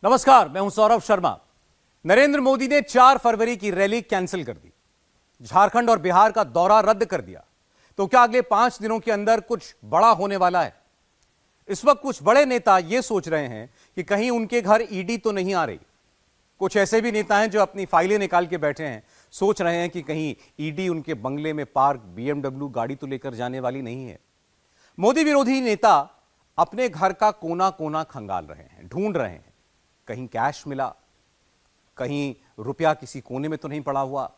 नमस्कार, मैं हूं सौरभ शर्मा। नरेंद्र मोदी ने 4 फरवरी की रैली कैंसिल कर दी, झारखंड और बिहार का दौरा रद्द कर दिया। तो क्या अगले 5 दिनों के अंदर कुछ बड़ा होने वाला है? इस वक्त कुछ बड़े नेता यह सोच रहे हैं कि कहीं उनके घर ईडी तो नहीं आ रही। कुछ ऐसे भी नेता हैं जो अपनी फाइलें निकाल के बैठे हैं, सोच रहे हैं कि कहीं ईडी उनके बंगले में पार्क BMW गाड़ी तो लेकर जाने वाली नहीं है। मोदी विरोधी नेता अपने घर का कोना कोना खंगाल रहे हैं, ढूंढ रहे हैं, कहीं कैश मिला, कहीं रुपया किसी कोने में तो नहीं पड़ा हुआ।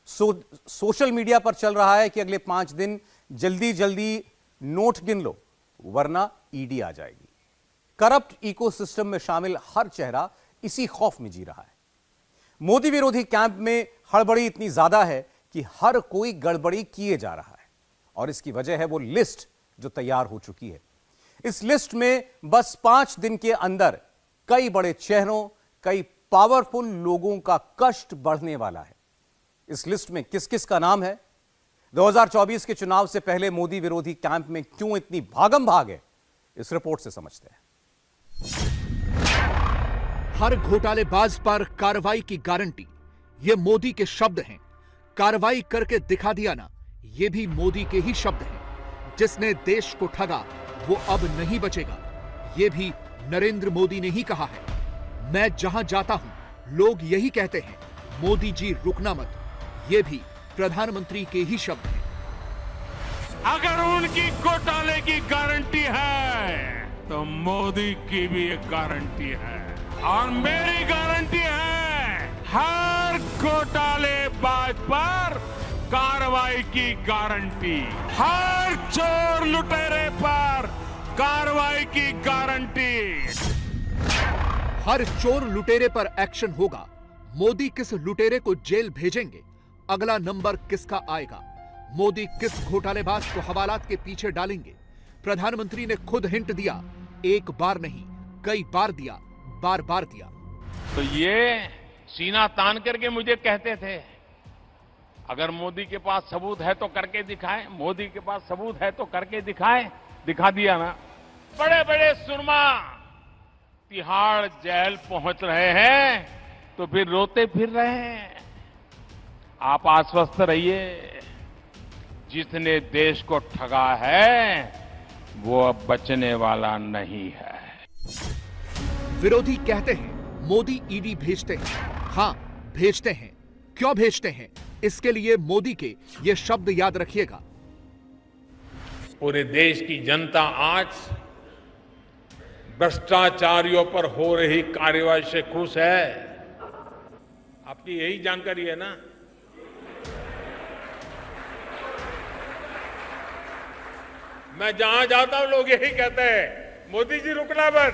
सोशल मीडिया पर चल रहा है कि अगले 5 दिन जल्दी जल्दी नोट गिन लो वरना ईडी आ जाएगी। करप्ट इकोसिस्टम में शामिल हर चेहरा इसी खौफ में जी रहा है। मोदी विरोधी कैंप में हड़बड़ी इतनी ज्यादा है कि हर कोई गड़बड़ी किए जा रहा है और इसकी वजह है वो लिस्ट जो तैयार हो चुकी है। इस लिस्ट में बस 5 दिन के अंदर कई बड़े चेहरों, कई पावरफुल लोगों का कष्ट बढ़ने वाला है। इस लिस्ट में किस किस का नाम है? 2024 के चुनाव से पहले मोदी विरोधी कैंप में क्यों इतनी भागम भाग है, इस रिपोर्ट से समझते हैं। हर घोटालेबाज पर कार्रवाई की गारंटी, ये मोदी के शब्द हैं। कार्रवाई करके दिखा दिया ना, ये भी मोदी के ही शब्द हैं। जिसने देश को ठगा वो अब नहीं बचेगा, ये भी नरेंद्र मोदी ने ही कहा है। मैं जहां जाता हूं लोग यही कहते हैं, मोदी जी रुकना मत, ये भी प्रधानमंत्री के ही शब्द हैं। अगर उनकी घोटाले की गारंटी है तो मोदी की भी एक गारंटी है और मेरी गारंटी है हर घोटालेबाज पर कार्रवाई की गारंटी, हर चोर लुटेरे पर कार्रवाई की गारंटी। हर चोर लुटेरे पर एक्शन होगा। मोदी किस लुटेरे को जेल भेजेंगे, अगला नंबर किसका आएगा? मोदी किस घोटालेबाज को हवालात के पीछे डालेंगे? प्रधानमंत्री ने खुद हिंट दिया, एक बार नहीं कई बार दिया, बार बार दिया। तो ये सीना तान करके मुझे कहते थे, अगर मोदी के पास सबूत है तो करके दिखाए, मोदी के पास सबूत है तो करके दिखाए। दिखा दिया ना। बड़े बड़े सुरमा तिहाड़ जेल पहुंच रहे हैं तो फिर रोते फिर रहे हैं। आप आश्वस्त रहिए, जिसने देश को ठगा है वो अब बचने वाला नहीं है। विरोधी कहते हैं मोदी ईडी भेजते हैं। हां, भेजते हैं। क्यों भेजते हैं, इसके लिए मोदी के ये शब्द याद रखिएगा। पूरे देश की जनता आज भ्रष्टाचारियों पर हो रही कार्रवाई से खुश है। आपकी यही जानकारी है ना? मैं जहां जाता हूं लोग यही कहते हैं, मोदी जी रुकना मत।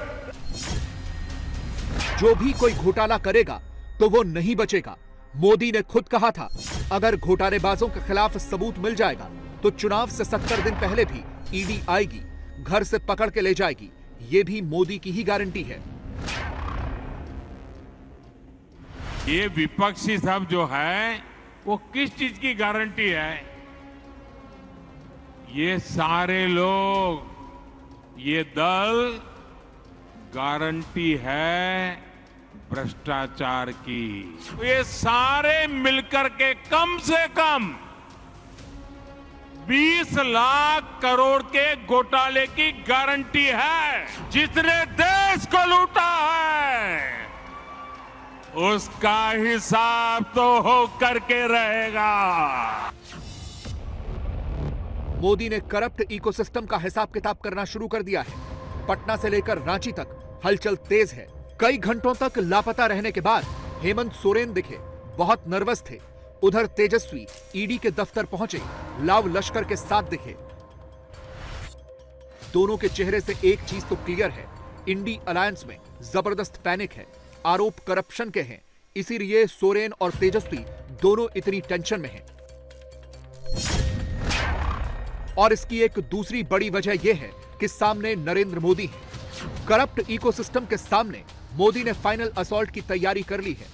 जो भी कोई घोटाला करेगा तो वो नहीं बचेगा। मोदी ने खुद कहा था, अगर घोटालेबाजों के खिलाफ सबूत मिल जाएगा तो चुनाव से 70 दिन पहले भी ईडी आएगी, घर से पकड़ के ले जाएगी। ये भी मोदी की ही गारंटी है। ये विपक्षी सब जो है वो किस चीज की गारंटी है? ये सारे लोग, ये दल गारंटी है भ्रष्टाचार की। ये सारे मिलकर के कम से कम 20 लाख करोड़ के घोटाले की गारंटी है। जिसने देश को लूटा है उसका हिसाब तो हो करके रहेगा। मोदी ने करप्ट इकोसिस्टम का हिसाब किताब करना शुरू कर दिया है। पटना से लेकर रांची तक हलचल तेज है। कई घंटों तक लापता रहने के बाद हेमंत सोरेन दिखे, बहुत नर्वस थे। उधर तेजस्वी ईडी के दफ्तर पहुंचे, लाव लश्कर के साथ दिखे। दोनों के चेहरे से एक चीज तो क्लियर है, इंडी अलायंस में जबरदस्त पैनिक है। आरोप करप्शन के हैं, इसीलिए सोरेन और तेजस्वी दोनों इतनी टेंशन में हैं। और इसकी एक दूसरी बड़ी वजह यह है कि सामने नरेंद्र मोदी हैं। करप्ट इकोसिस्टम के सामने मोदी ने फाइनल असॉल्ट की तैयारी कर ली है।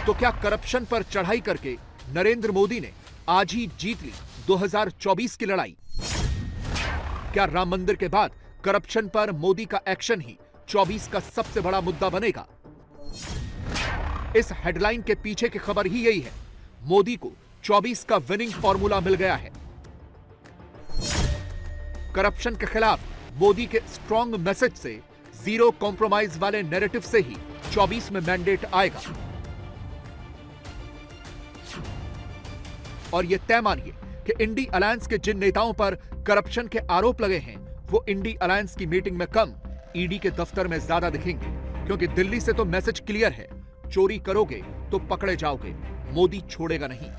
तो क्या करप्शन पर चढ़ाई करके नरेंद्र मोदी ने आज ही जीत ली 2024 की लड़ाई? क्या राम मंदिर के बाद करप्शन पर मोदी का एक्शन ही 24 का सबसे बड़ा मुद्दा बनेगा। इस हेडलाइन के पीछे की खबर ही यही है, मोदी को 24 का विनिंग फॉर्मूला मिल गया है। करप्शन के खिलाफ मोदी के स्ट्रॉन्ग मैसेज से, जीरो कॉम्प्रोमाइज वाले नैरेटिव से ही 24 में मैंडेट आएगा। और यह तय मानिए कि इंडी अलायंस के जिन नेताओं पर करप्शन के आरोप लगे हैं, वो इंडी अलायंस की मीटिंग में कम, ईडी के दफ्तर में ज्यादा दिखेंगे, क्योंकि दिल्ली से तो मैसेज क्लियर है, चोरी करोगे तो पकड़े जाओगे, मोदी छोड़ेगा नहीं।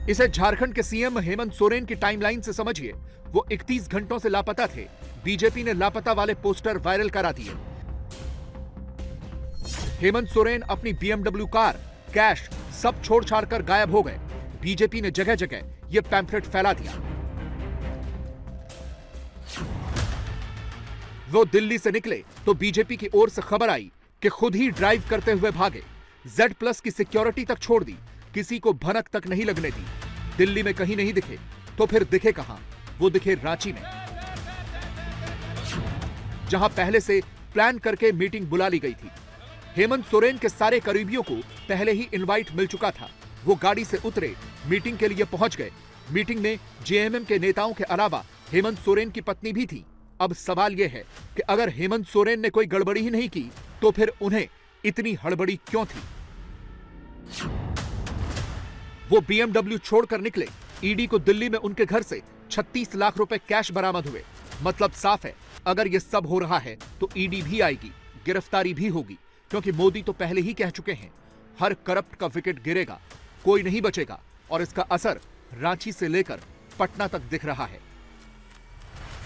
इसे झारखंड के सीएम हेमंत सोरेन की टाइमलाइन से समझिए। वो 31 घंटों से लापता थे। बीजेपी ने लापता वाले पोस्टर वायरल करा दिए। हेमंत सोरेन अपनी बीएमडब्ल्यू कार, कैश सब छोड़ छाड़ कर गायब हो गए। बीजेपी ने जगह जगह यह पैम्फलेट फैला दिया। वो दिल्ली से निकले तो बीजेपी की ओर से खबर आई कि खुद ही ड्राइव करते हुए भागे। Z+ की सिक्योरिटी तक छोड़ दी, किसी को भनक तक नहीं लगने दी। दिल्ली में कहीं नहीं दिखे तो फिर दिखे कहां? वो दिखे रांची में, जहां पहले से प्लान करके मीटिंग बुला ली गई थी। हेमंत सोरेन के सारे करीबियों को पहले ही इनवाइट मिल चुका था। वो गाड़ी से उतरे, मीटिंग के लिए पहुंच गए। मीटिंग में जेएमएम के नेताओं के अलावा हेमंत सोरेन की पत्नी भी थी। अब सवाल यह है कि अगर हेमंत सोरेन ने कोई गड़बड़ी ही नहीं की तो फिर उन्हें इतनी हड़बड़ी क्यों थी? वो बीएमडब्ल्यू छोड़कर निकले। ईडी को दिल्ली में उनके घर से 36 लाख रुपए कैश बरामद हुए। मतलब साफ है, अगर यह सब हो रहा है तो ईडी भी आएगी, गिरफ्तारी भी होगी, क्योंकि मोदी तो पहले ही कह चुके हैं, हर करप्ट का विकेट गिरेगा, कोई नहीं बचेगा। और इसका असर रांची से लेकर पटना तक दिख रहा है।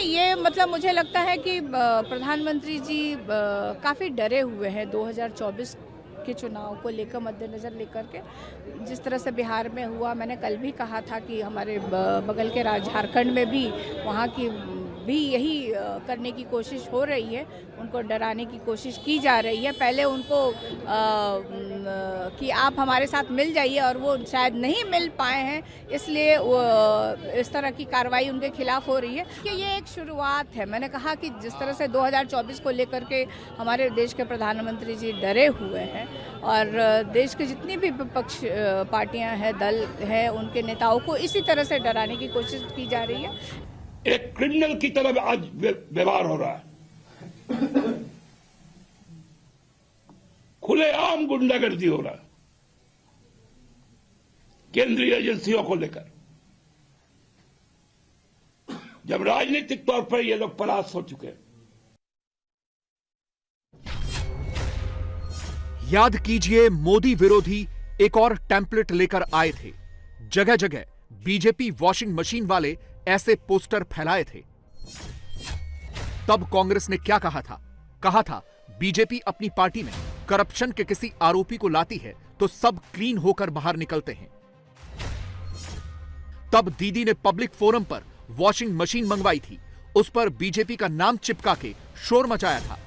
ये मतलब मुझे लगता है कि प्रधानमंत्री जी काफ़ी डरे हुए हैं 2024 के चुनाव को लेकर, मद्देनजर लेकर के। जिस तरह से बिहार में हुआ, मैंने कल भी कहा था कि हमारे बगल के राज्य झारखंड में भी, वहाँ की भी यही करने की कोशिश हो रही है, उनको डराने की कोशिश की जा रही है। पहले उनको कि आप हमारे साथ मिल जाइए, और वो शायद नहीं मिल पाए हैं, इसलिए वो इस तरह की कार्रवाई उनके खिलाफ हो रही है। कि ये एक शुरुआत है। मैंने कहा कि जिस तरह से 2024 को लेकर के हमारे देश के प्रधानमंत्री जी डरे हुए हैं, और देश के जितनी भी विपक्ष पार्टियां हैं, दल हैं, उनके नेताओं को इसी तरह से डराने की कोशिश की जा रही है। एक क्रिमिनल की तरह आज व्यवहार हो रहा है, खुलेआम गुंडागर्दी हो रहा है केंद्रीय एजेंसियों को लेकर। जब राजनीतिक तौर पर ये लोग परास्त हो चुके हैं। याद कीजिए, मोदी विरोधी एक और टेम्पलेट लेकर आए थे। जगह जगह बीजेपी वॉशिंग मशीन वाले ऐसे पोस्टर फैलाए थे। तब कांग्रेस ने क्या कहा था? कहा था बीजेपी अपनी पार्टी में करप्शन के किसी आरोपी को लाती है तो सब क्लीन होकर बाहर निकलते हैं। तब दीदी ने पब्लिक फोरम पर वॉशिंग मशीन मंगवाई थी, उस पर बीजेपी का नाम चिपका के शोर मचाया था।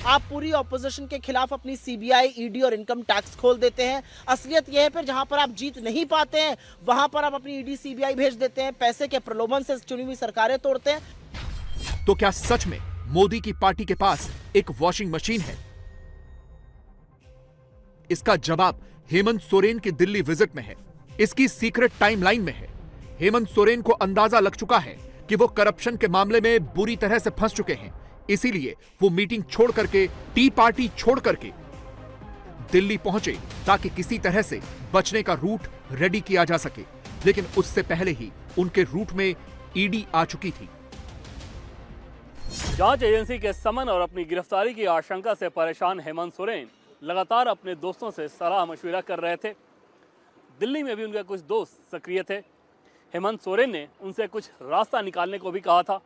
आप पूरी ऑपोजिशन के खिलाफ अपनी सीबीआई, ईडी और इनकम टैक्स खोल देते हैं। असलियत यह है फिर जहां पर आप जीत नहीं पाते हैं, वहां पर आप अपनी ईडी, सीबीआई भेज देते हैं, पैसे के प्रलोभन से चुनी हुई सरकारें तोड़ते हैं। तो क्या सच में मोदी की पार्टी के पास एक वॉशिंग मशीन है? इसका जवाब हेमंत सोरेन की दिल्ली विजिट में है। इसकी सीक्रेट टाइमलाइन में है। हेमंत सोरेन को अंदाजा लग चुका है कि वो करप्शन के मामले में बुरी तरह से फंस चुके हैं। इसीलिए वो मीटिंग छोड़ करके, टी पार्टी छोड़ करके दिल्ली पहुंचे, ताकि किसी तरह से बचने का रूट रेडी किया जा सके। लेकिन उससे पहले ही उनके रूट में ईडी आ चुकी थी। जांच एजेंसी के समन और अपनी गिरफ्तारी की आशंका से परेशान हेमंत सोरेन लगातार अपने दोस्तों से सलाह मशविरा कर रहे थे। दिल्ली में भी उनके कुछ दोस्त सक्रिय थे। हेमंत सोरेन ने उनसे कुछ रास्ता निकालने को भी कहा था।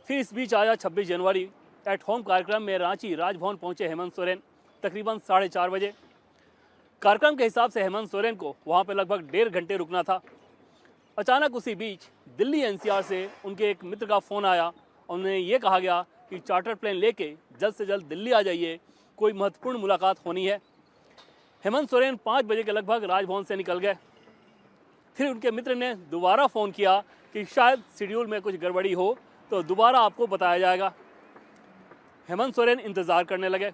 फिर इस बीच आया 26 जनवरी एट होम कार्यक्रम में रांची राजभवन पहुंचे हेमंत सोरेन तकरीबन 4:30 बजे। कार्यक्रम के हिसाब से हेमंत सोरेन को वहां पर लगभग 1.5 घंटे रुकना था। अचानक उसी बीच दिल्ली एनसीआर से उनके एक मित्र का फ़ोन आया और उन्हें यह कहा गया कि चार्टर प्लेन लेके जल्द से जल्द दिल्ली आ जाइए, कोई महत्वपूर्ण मुलाकात होनी है। हेमंत सोरेन 5 बजे के लगभग राजभवन से निकल गए। फिर उनके मित्र ने दोबारा फ़ोन किया कि शायद शेड्यूल में कुछ गड़बड़ी हो, तो दोबारा आपको बताया जाएगा। हेमंत सोरेन इंतज़ार करने लगे।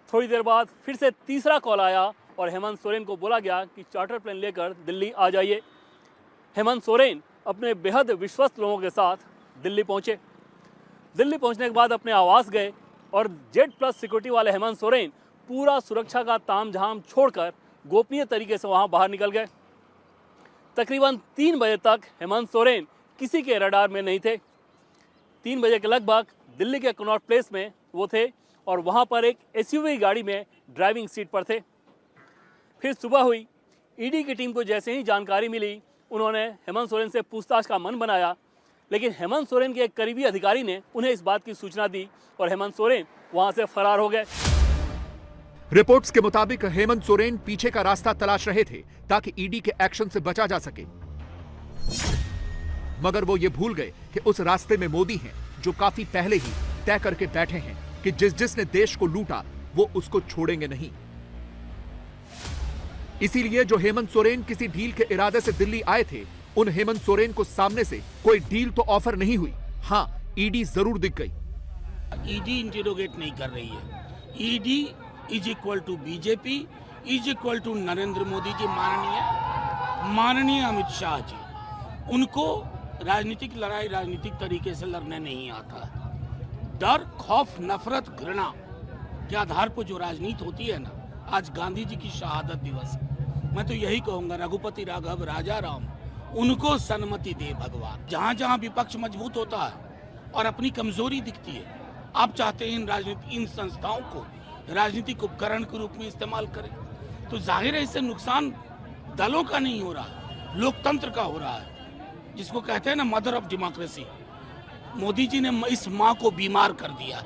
थोड़ी देर बाद फिर से तीसरा कॉल आया और हेमंत सोरेन को बोला गया कि चार्टर प्लेन लेकर दिल्ली आ जाइए। हेमंत सोरेन अपने बेहद विश्वस्त लोगों के साथ दिल्ली पहुंचे। दिल्ली पहुंचने के बाद अपने आवास गए और जेड प्लस सिक्योरिटी वाले हेमंत सोरेन पूरा सुरक्षा का तामझाम छोड़कर गोपनीय तरीके से वहां बाहर निकल गए। तकरीबन 3 बजे तक हेमंत सोरेन किसी के रडार में नहीं थे। 3 बजे के लगभग दिल्ली के कनॉट प्लेस में वो थे और वहां पर एक एसयूवी गाड़ी में ड्राइविंग सीट पर थे। फिर सुबह हुई। ईडी की टीम को जैसे ही जानकारी मिली, उन्होंने हेमंत सोरेन से पूछताछ का मन बनाया, लेकिन हेमंत सोरेन के एक करीबी अधिकारी ने उन्हें इस बात की सूचना दी और हेमंत सोरेन वहां से फरार हो गए। रिपोर्ट्स के मुताबिक हेमंत सोरेन पीछे का रास्ता तलाश रहे थे ताकि ईडी के एक्शन से बचा जा सके, मगर वो ये भूल गए कि उस रास्ते में मोदी हैं, जो काफी पहले ही तय करके बैठे हैं कि जिसने देश को लूटा वो उसको छोड़ेंगे नहीं। इसीलिए जो हेमंत सोरेन किसी डील के इरादे से दिल्ली आए थे, उन हेमंत सोरेन को सामने से कोई डील तो ऑफर नहीं हुई। हां, ईडी जरूर दिख गई। ईडी इंटेरोगेट नहीं कर रही है। ED is equal to BJP, is equal to Narendra Modi ji, माननीय अमित शाह जी। उनको राजनीतिक लड़ाई राजनीतिक तरीके से लड़ने नहीं आता। डर, खौफ, नफरत, घृणा के आधार पर जो राजनीति होती है ना, आज गांधी जी की शहादत दिवस है। मैं तो यही कहूंगा, रघुपति राघव राजा राम, उनको सन्मति दे भगवान। जहां जहां विपक्ष मजबूत होता है और अपनी कमजोरी दिखती है, आप चाहते हैं इन संस्थाओं को राजनीतिक उपकरण के रूप में इस्तेमाल करें, तो जाहिर है इससे नुकसान दलों का नहीं हो रहा है, लोकतंत्र का हो रहा है, जिसको कहते हैं ना mother of democracy. Modi ji ने इस माँ को बीमार कर दिया।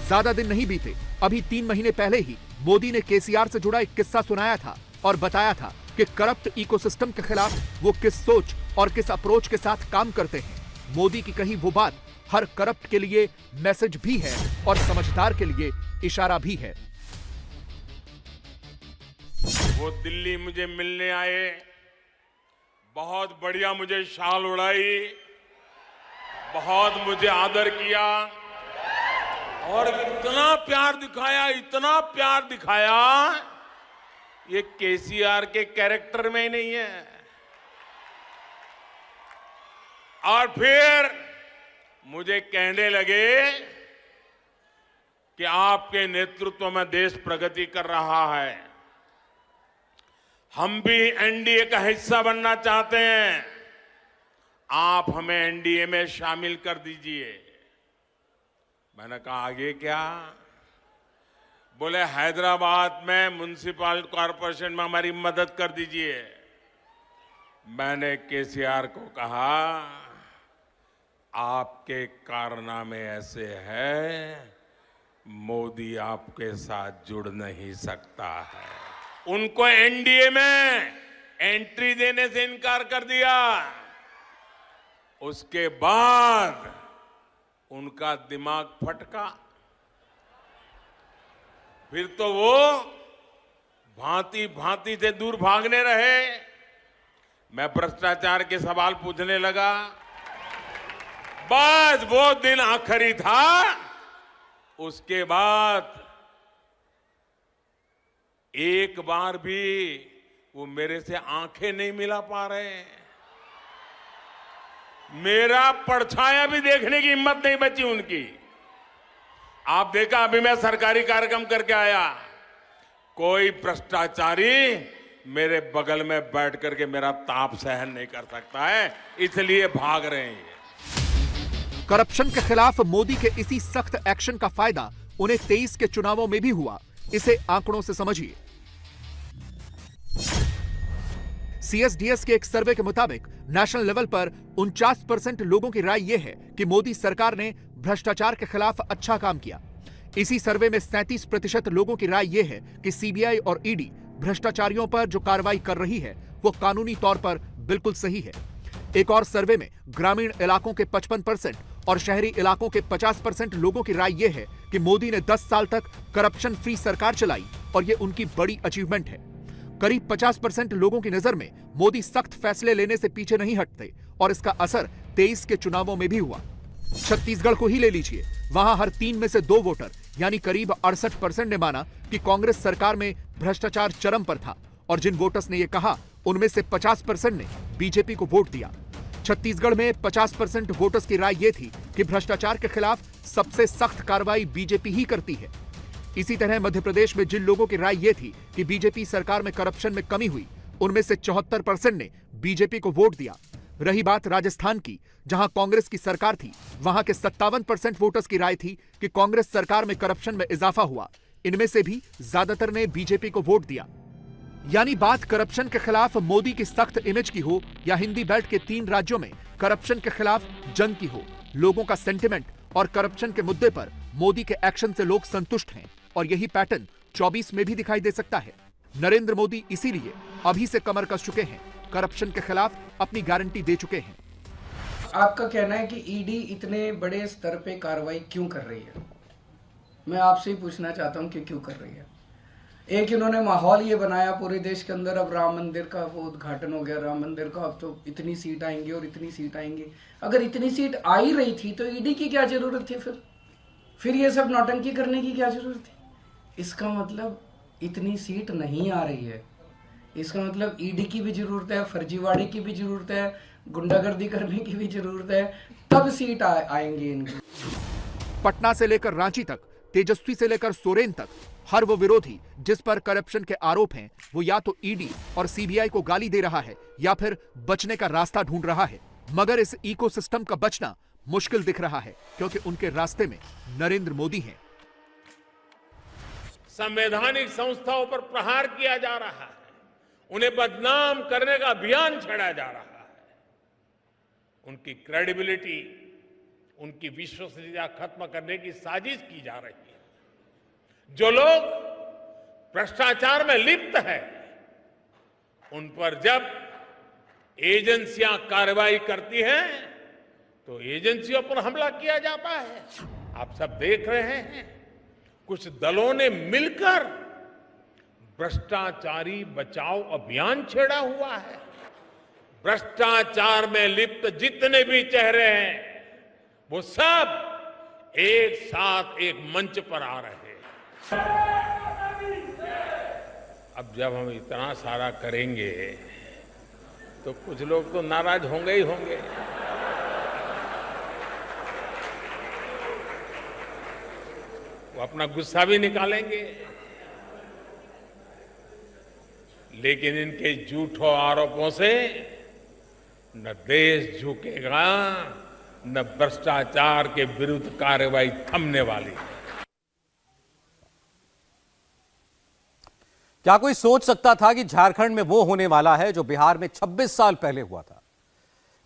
ज्यादा दिन नहीं बीते, अभी 3 महीने पहले ही मोदी ने केसीआर से जुड़ा एक किस्सा सुनाया था और बताया था कि करप्ट इकोसिस्टम के खिलाफ वो किस सोच और किस अप्रोच के साथ काम करते हैं। मोदी की कही वो बात हर करप्ट के लिए मैसेज भी है और समझदार के लिए इशारा भी है। वो दिल्ली मुझे मिलने आए, बहुत बढ़िया मुझे शाल उड़ाई, बहुत मुझे आदर किया और इतना प्यार दिखाया, ये केसीआर के कैरेक्टर में ही नहीं है। और फिर मुझे कहने लगे कि आपके नेतृत्व में देश प्रगति कर रहा है, हम भी एनडीए का हिस्सा बनना चाहते हैं, आप हमें एनडीए में शामिल कर दीजिए। मैंने कहा आगे क्या? बोले हैदराबाद में म्युनिसिपल कॉरपोरेशन में हमारी मदद कर दीजिए। मैंने केसीआर को कहा आपके कारनामे ऐसे हैं, मोदी आपके साथ जुड़ नहीं सकता है। उनको एनडीए में एंट्री देने से इनकार कर दिया। उसके बाद उनका दिमाग फटका, फिर तो वो भांति भांति से दूर भागने रहे। मैं भ्रष्टाचार के सवाल पूछने लगा, बस वो दिन आखिरी था। उसके बाद एक बार भी वो मेरे से आंखें नहीं मिला पा रहे। मेरा परछाया भी देखने की हिम्मत नहीं बची उनकी। आप देखा, अभी मैं सरकारी कार्यक्रम करके आया, कोई भ्रष्टाचारी मेरे बगल में बैठ करके मेरा ताप सहन नहीं कर सकता है, इसलिए भाग रहे हैं। करप्शन के खिलाफ मोदी के इसी सख्त एक्शन का फायदा उन्हें 23 के चुनावों में भी हुआ। इसे आंकड़ों से समझिए। सीएसडीएस के एक सर्वे के मुताबिक नेशनल लेवल पर 49% लोगों की राय यह है कि मोदी सरकार ने भ्रष्टाचार के खिलाफ अच्छा काम किया। इसी सर्वे में 37% लोगों की राय यह है कि सीबीआई और ईडी भ्रष्टाचारियों पर जो कार्रवाई कर रही है वो कानूनी तौर पर बिल्कुल सही है। एक और सर्वे में ग्रामीण इलाकों के 55% और शहरी इलाकों के 50% लोगों की राय यह है कि मोदी ने 10 साल तक करप्शन फ्री सरकार चलाई और यह उनकी बड़ी अचीवमेंट है। करीब 50% लोगों की नजर में मोदी सख्त फैसले लेने से पीछे नहीं हटते और इसका असर 23 के चुनावों में भी हुआ। छत्तीसगढ़ को ही ले लीजिए, वहां हर 3 में से 2 वोटर यानी करीब 68% ने माना कि कांग्रेस सरकार में भ्रष्टाचार चरम पर था और जिन वोटर्स ने यह कहा उनमें से 50% ने बीजेपी को वोट दिया। छत्तीसगढ़ में 50% वोटर्स की राय यह थी कि भ्रष्टाचार के खिलाफ सबसे सख्त कार्रवाई बीजेपी ही करती है। इसी तरह मध्य प्रदेश में जिन लोगों की राय यह थी कि बीजेपी सरकार में करप्शन में कमी हुई, उनमें से 74% ने बीजेपी को वोट दिया। रही बात राजस्थान की, जहां कांग्रेस की सरकार थी, वहां के 57% वोटर्स की राय थी कि कांग्रेस सरकार में करप्शन में इजाफा हुआ। इनमें से भी ज्यादातर ने बीजेपी को वोट दिया। यानी बात करप्शन के खिलाफ मोदी की सख्त इमेज की हो या हिंदी बेल्ट के 3 राज्यों में करप्शन के खिलाफ जंग की हो, लोगों का सेंटिमेंट और करप्शन के मुद्दे पर मोदी के एक्शन से लोग संतुष्ट हैं और यही पैटर्न 24 में भी दिखाई दे सकता है। नरेंद्र मोदी इसीलिए अभी से कमर कस चुके हैं, करप्शन के खिलाफ अपनी गारंटी दे चुके हैं। आपका कहना है कि ईडी इतने बड़े स्तर पे कार्रवाई क्यों कर रही है? मैं आपसे ही पूछना चाहता हूं कि क्यों कर रही है। एक इन्होंने माहौल ये बनाया पूरे देश के अंदर, अब राम मंदिर का वो उद्घाटन हो गया, राम मंदिर का अब तो इतनी सीट आएंगी और इतनी सीट आएंगी। अगर इतनी सीट आ ही रही थी तो ईडी की क्या जरूरत थी? फिर ये सब नौटंकी करने की क्या जरूरत थी? इसका मतलब इतनी सीट नहीं आ रही है, इसका मतलब ईडी की भी जरूरत है, फर्जीवाड़े की भी जरूरत है, गुंडागर्दी करने की भी जरूरत है, तब सीट आएंगे इनकी। पटना से लेकर रांची तक, तेजस्वी से लेकर सोरेन तक, हर वो विरोधी जिस पर करप्शन के आरोप हैं, वो या तो ईडी और सीबीआई को गाली दे रहा है या फिर बचने का रास्ता ढूंढ रहा है। मगर इस इकोसिस्टम का बचना मुश्किल दिख रहा है क्योंकि उनके रास्ते में नरेंद्र मोदी हैं। संवैधानिक संस्थाओं पर प्रहार किया जा रहा है, उन्हें बदनाम करने का अभियान छेड़ा जा रहा है, उनकी क्रेडिबिलिटी, उनकी विश्वसनीयता खत्म करने की साजिश की जा रही है। जो लोग भ्रष्टाचार में लिप्त हैं, उन पर जब एजेंसियां कार्रवाई करती हैं तो एजेंसियों पर हमला किया जाता है। आप सब देख रहे हैं, कुछ दलों ने मिलकर भ्रष्टाचारी बचाओ अभियान छेड़ा हुआ है। भ्रष्टाचार में लिप्त जितने भी चेहरे हैं, वो सब एक साथ एक मंच पर आ रहे हैं। अब जब हम इतना सारा करेंगे तो कुछ लोग तो नाराज होंगे ही होंगे। वो अपना गुस्सा भी निकालेंगे, लेकिन इनके झूठों आरोपों से न देश झुकेगा, न भ्रष्टाचार के विरुद्ध कार्रवाई थमने वाली है। क्या कोई सोच सकता था कि झारखंड में वो होने वाला है जो बिहार में 26 साल पहले हुआ था?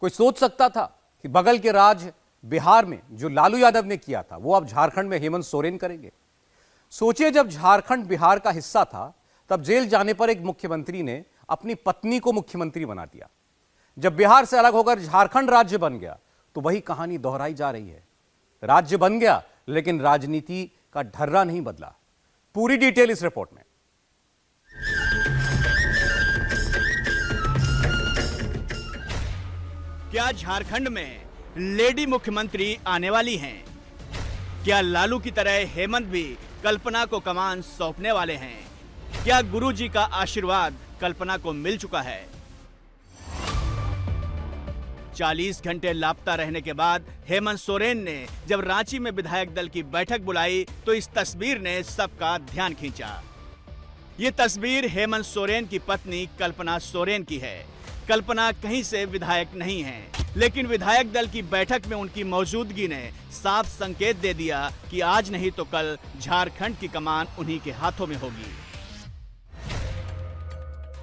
कोई सोच सकता था कि बगल के राज बिहार में जो लालू यादव ने किया था वो अब झारखंड में हेमंत सोरेन करेंगे? सोचिए, जब झारखंड बिहार का हिस्सा था तब जेल जाने पर एक मुख्यमंत्री ने अपनी पत्नी को मुख्यमंत्री बना दिया। जब बिहार से अलग होकर झारखंड राज्य बन गया तो वही कहानी दोहराई जा रही है। राज्य बन गया लेकिन राजनीति का ढर्रा नहीं बदला। पूरी डिटेल इस रिपोर्ट में। क्या झारखंड में लेडी मुख्यमंत्री आने वाली हैं? क्या लालू की तरह हेमंत भी कल्पना को कमान सौंपने वाले हैं? क्या गुरुजी का आशीर्वाद कल्पना को मिल चुका है? 40 घंटे लापता रहने के बाद हेमंत सोरेन ने जब रांची में विधायक दल की बैठक बुलाई तो इस तस्वीर ने सबका ध्यान खींचा। ये तस्वीर हेमंत सोरेन की पत्नी कल्पना सोरेन की है। कल्पना कहीं से विधायक नहीं है, लेकिन विधायक दल की बैठक में उनकी मौजूदगी ने साफ संकेत दे दिया कि आज नहीं तो कल झारखंड की कमान उन्हीं के हाथों में होगी।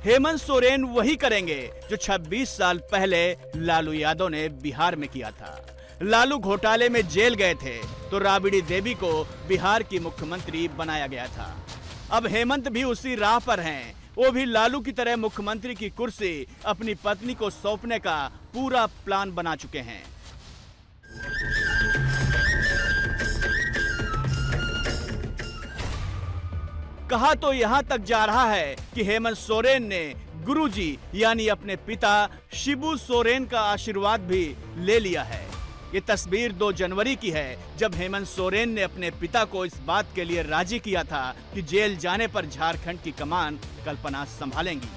हेमंत सोरेन वही करेंगे जो 26 साल पहले लालू यादव ने बिहार में किया था। लालू घोटाले में जेल गए थे तो राबड़ी देवी को बिहार की मुख्यमंत्री बनाया गया था। अब हेमंत भी उसी राह पर हैं। वो भी लालू की तरह मुख्यमंत्री की कुर्सी अपनी पत्नी को सौंपने का पूरा प्लान बना चुके हैं। कहा तो यहां तक जा रहा है कि हेमंत सोरेन ने गुरुजी यानी अपने पिता शिबू सोरेन का आशीर्वाद भी ले लिया है। ये तस्वीर 2 जनवरी की है, जब हेमंत सोरेन ने अपने पिता को इस बात के लिए राजी किया था कि जेल जाने पर झारखंड की कमान कल्पना संभालेंगी।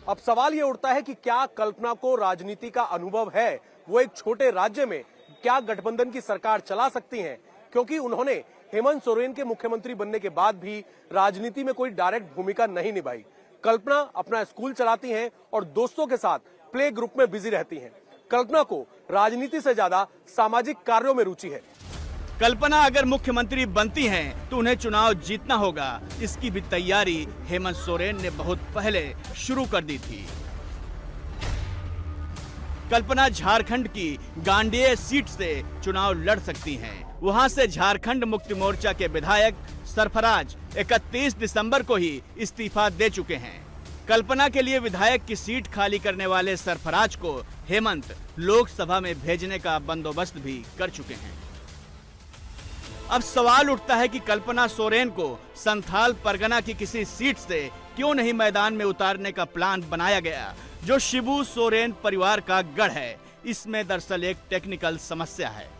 अब सवाल ये उठता है कि क्या कल्पना को राजनीति का अनुभव है? वो एक छोटे राज्य में क्या गठबंधन की सरकार चला सकती हैं? क्योंकि उन्होंने हेमंत सोरेन के मुख्यमंत्री बनने के बाद भी राजनीति में कोई डायरेक्ट भूमिका नहीं निभाई। कल्पना अपना स्कूल चलाती हैं और दोस्तों के साथ प्ले ग्रुप में बिजी रहती हैं। कल्पना को राजनीति से ज्यादा सामाजिक कार्यों में रुचि है। कल्पना अगर मुख्यमंत्री बनती हैं तो उन्हें चुनाव जीतना होगा। इसकी भी तैयारी हेमंत सोरेन ने बहुत पहले शुरू कर दी थी। कल्पना झारखंड की गांडेय सीट से चुनाव लड़ सकती हैं। वहां से झारखंड मुक्ति मोर्चा के विधायक सरफराज 31 दिसंबर को ही इस्तीफा दे चुके हैं। कल्पना के लिए विधायक की सीट खाली करने वाले सरफराज को हेमंत लोकसभा में भेजने का बंदोबस्त भी कर चुके हैं। अब सवाल उठता है कि कल्पना सोरेन को संथाल परगना की किसी सीट से क्यों नहीं मैदान में उतारने का प्लान बनाया गया, जो शिबू सोरेन परिवार का गढ़ है। इसमें दरअसल एक टेक्निकल समस्या है।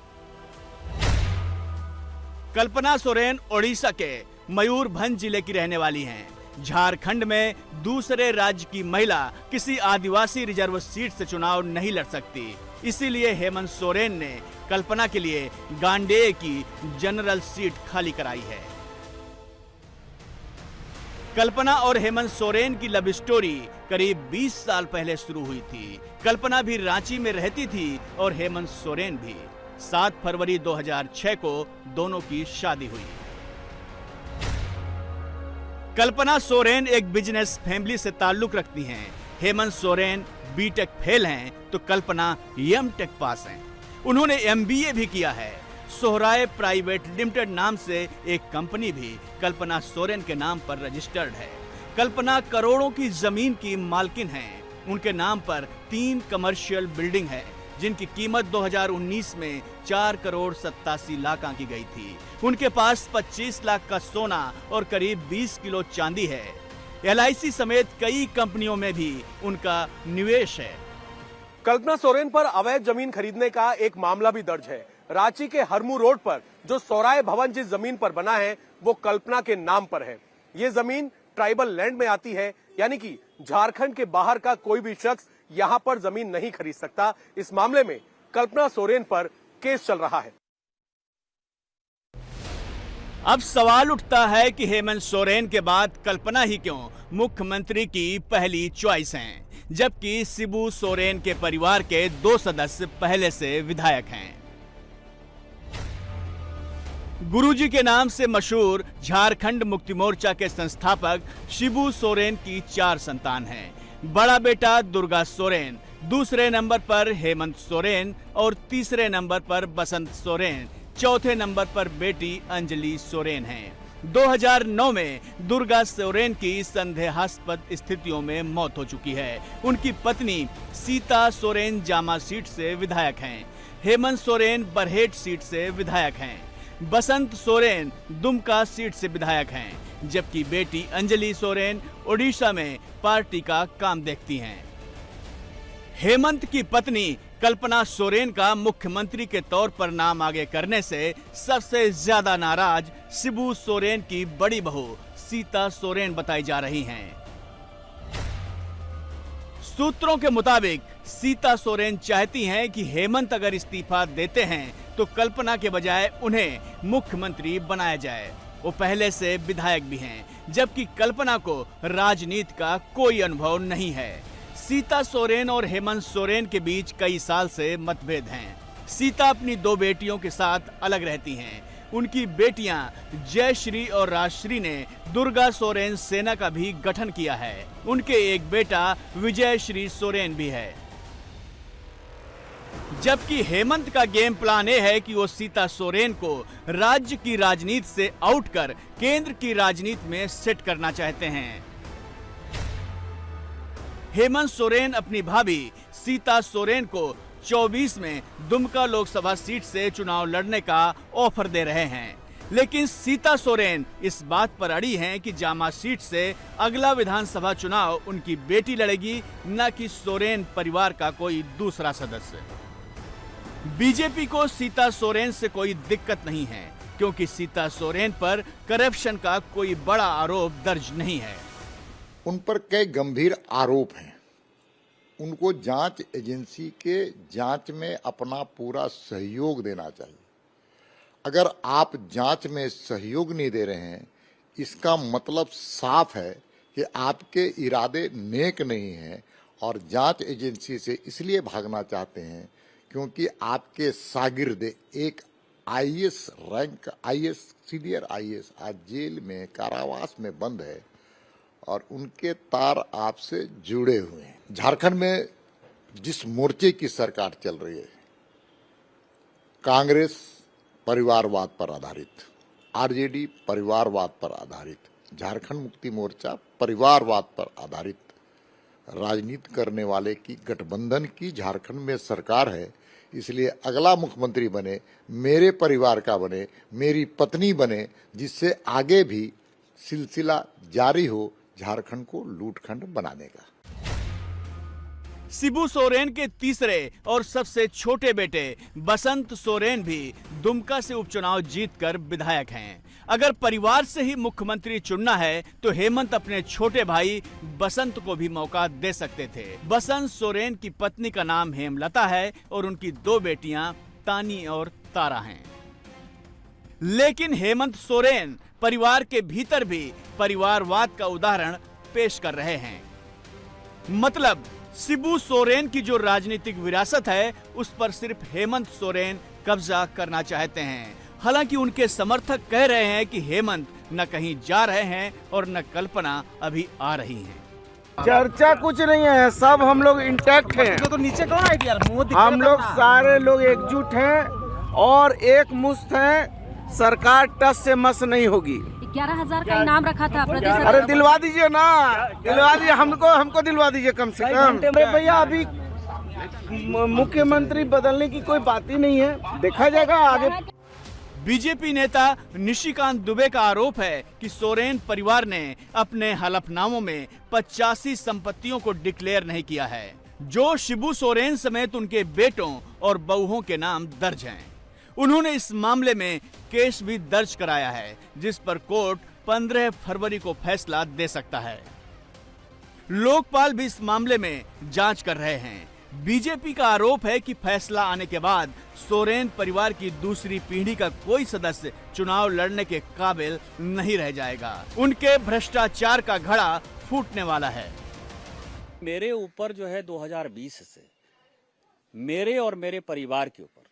कल्पना सोरेन ओडिशा के मयूरभंज जिले की रहने वाली हैं। झारखंड में दूसरे राज्य की महिला किसी आदिवासी रिजर्व सीट से चुनाव नहीं लड़ सकती। इसीलिए हेमंत सोरेन ने कल्पना के लिए गांडेय की जनरल सीट खाली कराई है। कल्पना और हेमंत सोरेन की लव स्टोरी करीब 20 साल पहले शुरू हुई थी। कल्पना भी रांची में रहती थी और हेमंत सोरेन भी। 7 फरवरी 2006 को दोनों की शादी हुई। कल्पना सोरेन एक बिजनेस फैमिली से ताल्लुक रखती हैं। हेमंत सोरेन बीटेक फेल हैं तो कल्पना एमटेक पास हैं। उन्होंने एमबीए भी किया है। सोहराय प्राइवेट लिमिटेड नाम से एक कंपनी भी कल्पना सोरेन के नाम पर रजिस्टर्ड है। कल्पना करोड़ों की जमीन की मालकिन हैं। उनके नाम पर 3 कमर्शियल बिल्डिंग है, जिनकी कीमत 2019 में 4 करोड़ 87 लाख की गई थी। उनके पास 25 लाख का सोना और करीब 20 किलो चांदी है। LIC समेत कई कंपनियों में भी उनका निवेश है। कल्पना सोरेन पर अवैध जमीन खरीदने का एक मामला भी दर्ज है। रांची के हरमू रोड पर जो सौराय भवन जिस जमीन पर बना है वो कल्पना के नाम पर है। ये जमीन ट्राइबल लैंड में आती है, यानी कि झारखंड के बाहर का कोई भी शख्स यहाँ पर जमीन नहीं खरीद सकता। इस मामले में कल्पना सोरेन पर केस चल रहा है। अब सवाल उठता है कि हेमंत सोरेन के बाद कल्पना ही क्यों मुख्यमंत्री की पहली चॉइस हैं, जबकि शिबू सोरेन के परिवार के 2 सदस्य पहले से विधायक हैं। गुरुजी के नाम से मशहूर झारखंड मुक्ति मोर्चा के संस्थापक शिबू सोरेन की 4 संतान हैं। बड़ा बेटा दुर्गा सोरेन, दूसरे नंबर पर हेमंत सोरेन और तीसरे नंबर पर बसंत सोरेन, चौथे नंबर पर बेटी अंजलि सोरेन हैं। 2009 में दुर्गा सोरेन की संदेहास्पद स्थितियों में मौत हो चुकी है। उनकी पत्नी सीता सोरेन जामा सीट से विधायक हैं। हेमंत सोरेन बरहेट सीट से विधायक हैं। बसंत सोरेन दुमका सीट से विधायक हैं, जबकि बेटी अंजलि सोरेन ओडिशा में पार्टी का काम देखती हैं। हेमंत की पत्नी कल्पना सोरेन का मुख्यमंत्री के तौर पर नाम आगे करने से सबसे ज्यादा नाराज शिबू सोरेन की बड़ी बहू सीता सोरेन बताई जा रही हैं। सूत्रों के मुताबिक सीता सोरेन चाहती हैं कि हेमंत अगर इस्तीफा देते हैं तो कल्पना के बजाय उन्हें मुख्यमंत्री बनाया जाए। वो पहले से विधायक भी हैं, जबकि कल्पना को राजनीति का कोई अनुभव नहीं है। सीता सोरेन और हेमंत सोरेन के बीच कई साल से मतभेद हैं। सीता अपनी 2 बेटियों के साथ अलग रहती हैं। उनकी बेटियां जयश्री और राजश्री ने दुर्गा सोरेन सेना का भी गठन किया है। उनके एक बेटा विजयश्री सोरेन भी है। जबकि हेमंत का गेम प्लान ये है कि वो सीता सोरेन को राज्य की राजनीति से आउट कर केंद्र की राजनीति में सेट करना चाहते हैं। हेमंत सोरेन अपनी भाभी सीता सोरेन को 24 में दुमका लोकसभा सीट से चुनाव लड़ने का ऑफर दे रहे हैं। लेकिन सीता सोरेन इस बात पर अड़ी हैं कि जामा सीट से अगला विधानसभा चुनाव उनकी बेटी लड़ेगी, न कि सोरेन परिवार का कोई दूसरा सदस्य। बीजेपी को सीता सोरेन से कोई दिक्कत नहीं है, क्योंकि सीता सोरेन पर करप्शन का कोई बड़ा आरोप दर्ज नहीं है। उन पर कई गंभीर आरोप हैं। उनको जांच एजेंसी के जांच में अपना पूरा सहयोग देना चाहिए। अगर आप जांच में सहयोग नहीं दे रहे हैं, इसका मतलब साफ है कि आपके इरादे नेक नहीं हैं और जांच एजेंसी से इसलिए भागना चाहते हैं क्योंकि आपके शागिर्द एक IAS rank IAS senior IAS आज जेल में कारावास में बंद है और उनके तार आपसे जुड़े हुए हैं। झारखंड में जिस मोर्चे की सरकार चल रही है, कांग्रेस परिवारवाद पर आधारित, आरजेडी परिवारवाद पर आधारित, झारखंड मुक्ति मोर्चा परिवारवाद पर आधारित राजनीति करने वाले की गठबंधन की झारखंड में सरकार है। इसलिए अगला मुख्यमंत्री बने मेरे परिवार का बने, मेरी पत्नी बने, जिससे आगे भी सिलसिला जारी हो झारखंड को लूटखंड बनाने का। शिबू सोरेन के तीसरे और सबसे छोटे बेटे बसंत सोरेन भी दुमका से उपचुनाव जीतकर विधायक हैं। अगर परिवार से ही मुख्यमंत्री चुनना है तो हेमंत अपने छोटे भाई बसंत को भी मौका दे सकते थे। बसंत सोरेन की पत्नी का नाम हेमलता है और उनकी दो बेटियां तानी और तारा हैं। लेकिन हेमंत सोरेन परिवार के भीतर भी परिवारवाद का उदाहरण पेश कर रहे हैं। मतलब शिबू सोरेन की जो राजनीतिक विरासत है उस पर सिर्फ हेमंत सोरेन कब्जा करना चाहते हैं। हालांकि उनके समर्थक कह रहे हैं कि हेमंत न कहीं जा रहे हैं और न कल्पना अभी आ रही है। चर्चा कुछ नहीं है, सब हम लोग इंटैक्ट हैं। तो नीचे कौन है यार? हम लोग सारे लोग एकजुट हैं और एक मुश्त हैं। सरकार टस से मस नहीं होगी। 11,000 का इनाम रखा था प्रदेश। अरे दिलवा दीजिए ना, दिलवा दीजिए, हमको दिलवा दीजिए कम से कम। भैया अभी मुख्यमंत्री बदलने की कोई बात ही नहीं है, देखा जाएगा आगे। बीजेपी नेता निशिकांत दुबे का आरोप है कि सोरेन परिवार ने अपने हलफनामों में 85 संपत्तियों को डिक्लेयर नहीं किया है, जो शिबू सोरेन समेत उनके बेटों और बहुओं के नाम दर्ज हैं। उन्होंने इस मामले में केस भी दर्ज कराया है, जिस पर कोर्ट 15 फरवरी को फैसला दे सकता है। लोकपाल भी इस मामले में जांच कर रहे हैं। बीजेपी का आरोप है कि फैसला आने के बाद सोरेन परिवार की दूसरी पीढ़ी का कोई सदस्य चुनाव लड़ने के काबिल नहीं रह जाएगा। उनके भ्रष्टाचार का घड़ा फूटने वाला है। मेरे ऊपर जो है 2020 से मेरे और मेरे परिवार के ऊपर,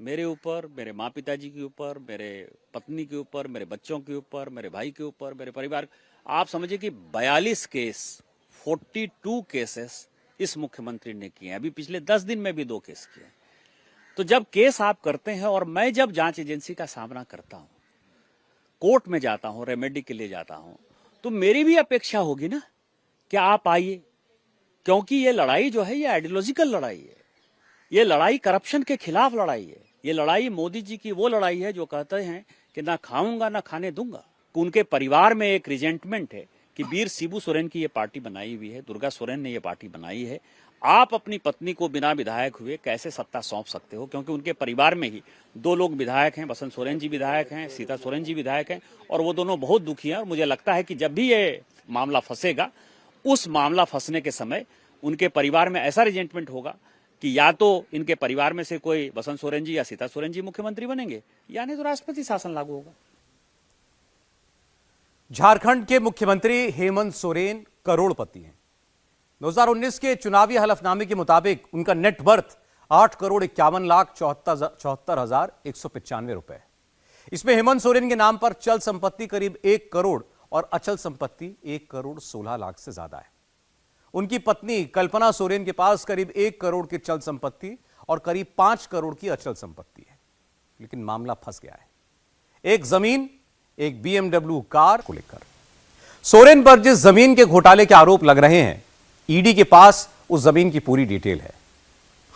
मेरे ऊपर, मेरे माँ पिताजी के ऊपर, मेरे पत्नी के ऊपर, मेरे बच्चों के ऊपर, मेरे भाई के ऊपर, मेरे परिवार, आप समझिए कि 42 केस, 42 केसेस इस मुख्यमंत्री ने किए हैं। अभी पिछले 10 दिन में भी 2 केस किए। तो जब केस आप करते हैं और मैं जब जांच एजेंसी का सामना करता हूं, कोर्ट में जाता हूं, रेमेडी के लिए जाता हूं, तो मेरी भी अपेक्षा होगी ना कि आप आइए, क्योंकि ये लड़ाई जो है ये आइडियोलॉजिकल लड़ाई है। ये लड़ाई करप्शन के खिलाफ लड़ाई है। ये लड़ाई मोदी जी की वो लड़ाई है जो कहते हैं कि ना खाऊंगा ना खाने दूंगा। उनके परिवार में एक रिजेंटमेंट है कि वीर शिबू सोरेन की ये पार्टी बनाई हुई है, दुर्गा सोरेन ने ये पार्टी बनाई है। आप अपनी पत्नी को बिना विधायक हुए कैसे सत्ता सौंप सकते हो? क्योंकि उनके परिवार में ही 2 लोग विधायक हैं, बसंत सोरेन जी विधायक हैं, सीता सोरेन जी विधायक हैं, और वो दोनों बहुत दुखी हैं। और मुझे लगता है कि जब भी ये मामला फंसेगा, उस मामला फंसने के समय उनके परिवार में ऐसा रिजेंटमेंट होगा कि या तो इनके परिवार में से कोई बसंत सोरेन जी या सीता सोरेन जी मुख्यमंत्री बनेंगे, या नहीं तो राष्ट्रपति शासन लागू होगा। झारखंड के मुख्यमंत्री हेमंत सोरेन करोड़पति हैं। 2019 के चुनावी हलफनामे के मुताबिक उनका नेट वर्थ 8,51,74,195 रुपए। इसमें हेमंत सोरेन के नाम पर चल संपत्ति करीब 1 करोड़ और अचल संपत्ति 1,16,00,000 से ज्यादा है। उनकी पत्नी कल्पना सोरेन के पास करीब 1 करोड़ की चल संपत्ति और करीब 5 करोड़ की अचल संपत्ति है। लेकिन मामला फंस गया है एक जमीन, एक BMW कार को लेकर। सोरेन पर जिस जमीन के घोटाले के आरोप लग रहे हैं, ईडी के पास उस जमीन की पूरी डिटेल है।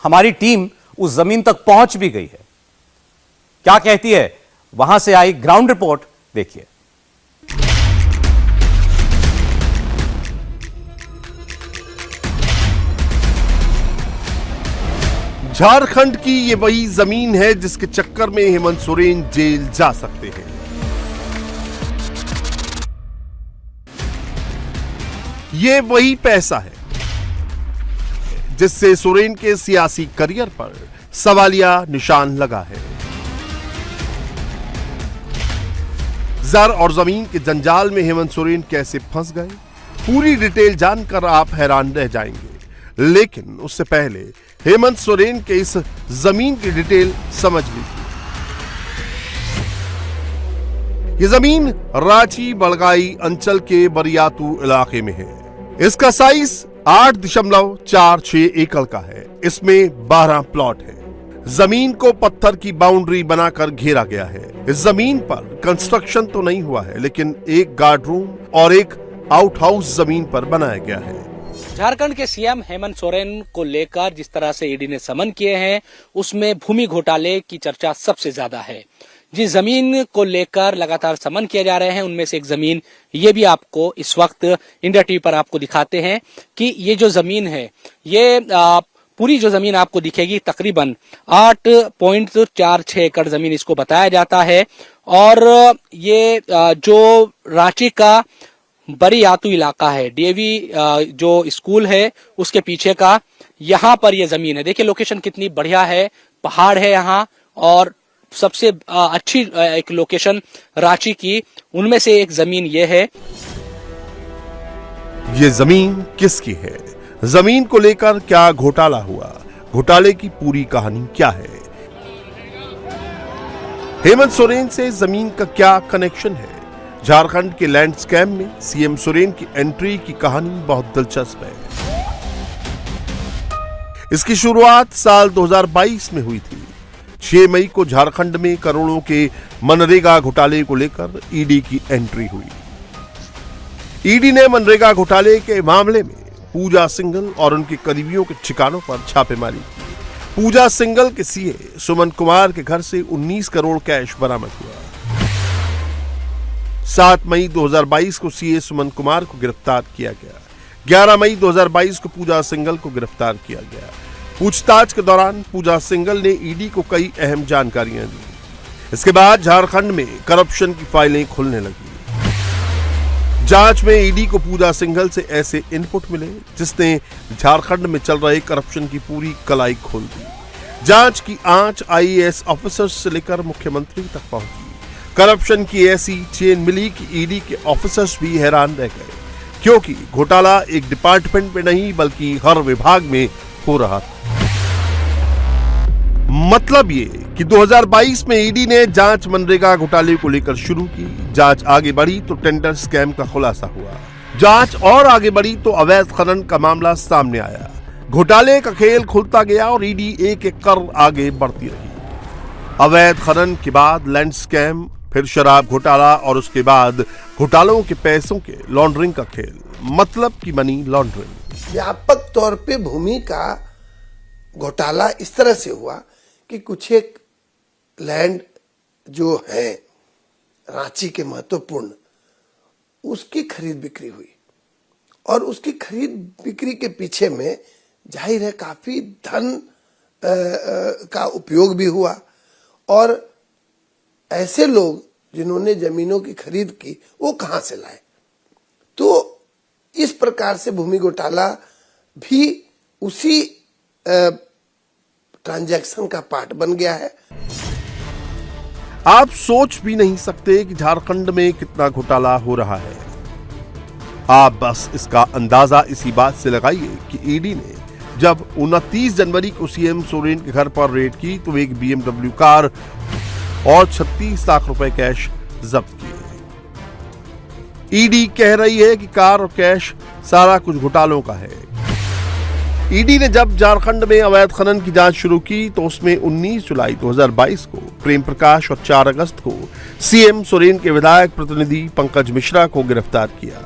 हमारी टीम उस जमीन तक पहुंच भी गई है। क्या कहती है वहां से आई ग्राउंड रिपोर्ट देखिए। झारखंड की ये वही जमीन है जिसके चक्कर में हेमंत सोरेन जेल जा सकते हैं। ये वही पैसा है जिससे सोरेन के सियासी करियर पर सवालिया निशान लगा है। जर और जमीन के जंजाल में हेमंत सोरेन कैसे फंस गए, पूरी डिटेल जानकर आप हैरान रह जाएंगे। लेकिन उससे पहले हेमंत सोरेन के इस जमीन की डिटेल समझ लीजिए। ये जमीन रांची बड़गाई अंचल के बरियातू इलाके में है। इसका साइज 8.46 एकड़ का है। इसमें 12 प्लॉट है। जमीन को पत्थर की बाउंड्री बनाकर घेरा गया है। इस जमीन पर कंस्ट्रक्शन तो नहीं हुआ है, लेकिन एक गार्ड रूम और एक आउट हाउस जमीन पर बनाया गया है। झारखंड के सीएम हेमंत सोरेन को लेकर जिस तरह से ईडी ने समन किए हैं, उसमें भूमि घोटाले की चर्चा सबसे ज्यादा है। जिस जमीन को लेकर लगातार समन किए जा रहे हैं, उनमें से एक जमीन ये भी आपको इस वक्त इंडिया टीवी पर आपको दिखाते हैं कि ये जो जमीन है, ये पूरी जो जमीन आपको दिखेगी तकरीबन 8.46 एकड़ जमीन इसको बताया जाता है। और ये जो रांची का बरियातू इलाका है, डीएवी जो स्कूल है उसके पीछे का, यहाँ पर ये जमीन है। देखिए लोकेशन कितनी बढ़िया है, पहाड़ है यहाँ, और सबसे अच्छी एक लोकेशन रांची की उनमें से एक जमीन ये है। ये जमीन किसकी है? जमीन को लेकर क्या घोटाला हुआ? घोटाले की पूरी कहानी क्या है? हेमंत सोरेन से जमीन का क्या कनेक्शन है? झारखंड के लैंड स्कैम में सीएम सोरेन की एंट्री की कहानी बहुत दिलचस्प है। इसकी शुरुआत साल 2022 में हुई थी। 6 मई को झारखंड में करोड़ों के मनरेगा घोटाले को लेकर ईडी की एंट्री हुई। ईडी ने मनरेगा घोटाले के मामले में पूजा सिंघल और उनके करीबियों के ठिकानों पर छापेमारी की। पूजा सिंघल के सीए सुमन कुमार के घर से 19 करोड़ कैश बरामद हुआ। 7 मई 2022 को सीए सुमन कुमार को गिरफ्तार किया गया। 11 मई 2022 को पूजा सिंघल को गिरफ्तार किया गया। पूछताछ के दौरान पूजा सिंघल ने ईडी को कई अहम जानकारियां दी। इसके बाद झारखंड में करप्शन की फाइलें खुलने लगी। जांच में ईडी को पूजा सिंघल से ऐसे इनपुट मिले जिसने झारखंड में चल रहे करप्शन की पूरी कलाई खोल दी। जांच की आंच आईएएस ऑफिसर्स से लेकर मुख्यमंत्री तक पहुंची। करप्शन की ऐसी चेन मिली कि ईडी के ऑफिसर्स भी हैरान रह गए, क्योंकि घोटाला एक डिपार्टमेंट में नहीं बल्कि हर विभाग में हो रहा था। मतलब ये कि 2022 में ईडी ने जांच मनरेगा घोटाले को लेकर शुरू की। जांच आगे बढ़ी तो टेंडर स्कैम का खुलासा हुआ। जांच और आगे बढ़ी तो अवैध खनन का मामला सामने आया। घोटाले का खेल खुलता गया और ईडी एक एक कर आगे बढ़ती रही। अवैध खनन के बाद लैंड स्कैम, फिर शराब घोटाला और उसके बाद घोटालों के पैसों के लॉन्ड्रिंग का खेल, मतलब की मनी लॉन्ड्रिंग। व्यापक तौर पे भूमि का घोटाला इस तरह से हुआ कि कुछ एक लैंड जो है रांची के महत्वपूर्ण, उसकी खरीद बिक्री हुई और उसकी खरीद बिक्री के पीछे में जाहिर है काफी धन का उपयोग भी हुआ। और ऐसे लोग जिन्होंने जमीनों की खरीद की वो कहां से लाए? तो इस प्रकार से भूमि घोटाला भी उसी ट्रांजैक्शन का पार्ट बन गया है। आप सोच भी नहीं सकते कि झारखंड में कितना घोटाला हो रहा है। आप बस इसका अंदाजा इसी बात से लगाइए कि ईडी ने जब 29 जनवरी को सीएम सोरेन के घर पर रेड की तो एक BMW कार और 36 लाख रुपए कैश जब्त किए। ईडी कह रही है कि कार और कैश सारा कुछ घोटालों का है। ईडी ने जब झारखंड में अवैध खनन की जांच शुरू की तो उसमें 19 जुलाई 2022 को प्रेम प्रकाश और 4 अगस्त को सीएम सोरेन के विधायक प्रतिनिधि पंकज मिश्रा को गिरफ्तार किया।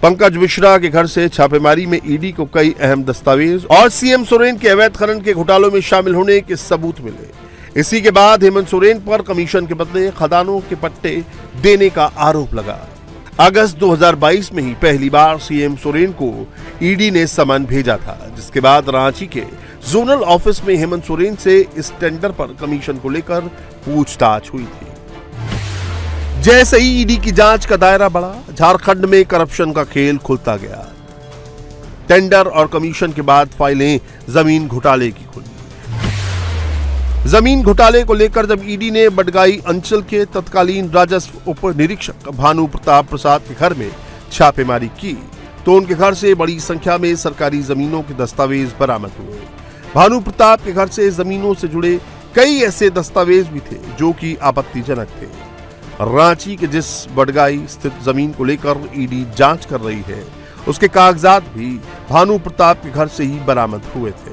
पंकज मिश्रा के घर से छापेमारी में ईडी को कई अहम दस्तावेज और सीएम सोरेन के अवैध खनन के घोटालों में शामिल होने के सबूत मिले। इसी के बाद हेमंत सोरेन पर कमीशन के बदले खदानों के पट्टे देने का आरोप लगा। अगस्त 2022 में ही पहली बार सीएम सोरेन को ईडी ने समन भेजा था, जिसके बाद रांची के जोनल ऑफिस में हेमंत सोरेन से इस टेंडर पर कमीशन को लेकर पूछताछ हुई थी। जैसे ही ईडी की जांच का दायरा बढ़ा, झारखंड में करप्शन का खेल खुलता गया। टेंडर और कमीशन के बाद फाइलें जमीन घोटाले की खुली। जमीन घोटाले को लेकर जब ईडी ने बडगाई अंचल के तत्कालीन राजस्व उप निरीक्षक भानु प्रताप प्रसाद के घर में छापेमारी की, तो उनके घर से बड़ी संख्या में सरकारी जमीनों के दस्तावेज बरामद हुए। भानु प्रताप के घर से जमीनों से जुड़े कई ऐसे दस्तावेज भी थे जो कि आपत्तिजनक थे। रांची के जिस बडगाई स्थित जमीन को लेकर ईडी जांच कर रही है, उसके कागजात भी भानु प्रताप के घर से ही बरामद हुए थे।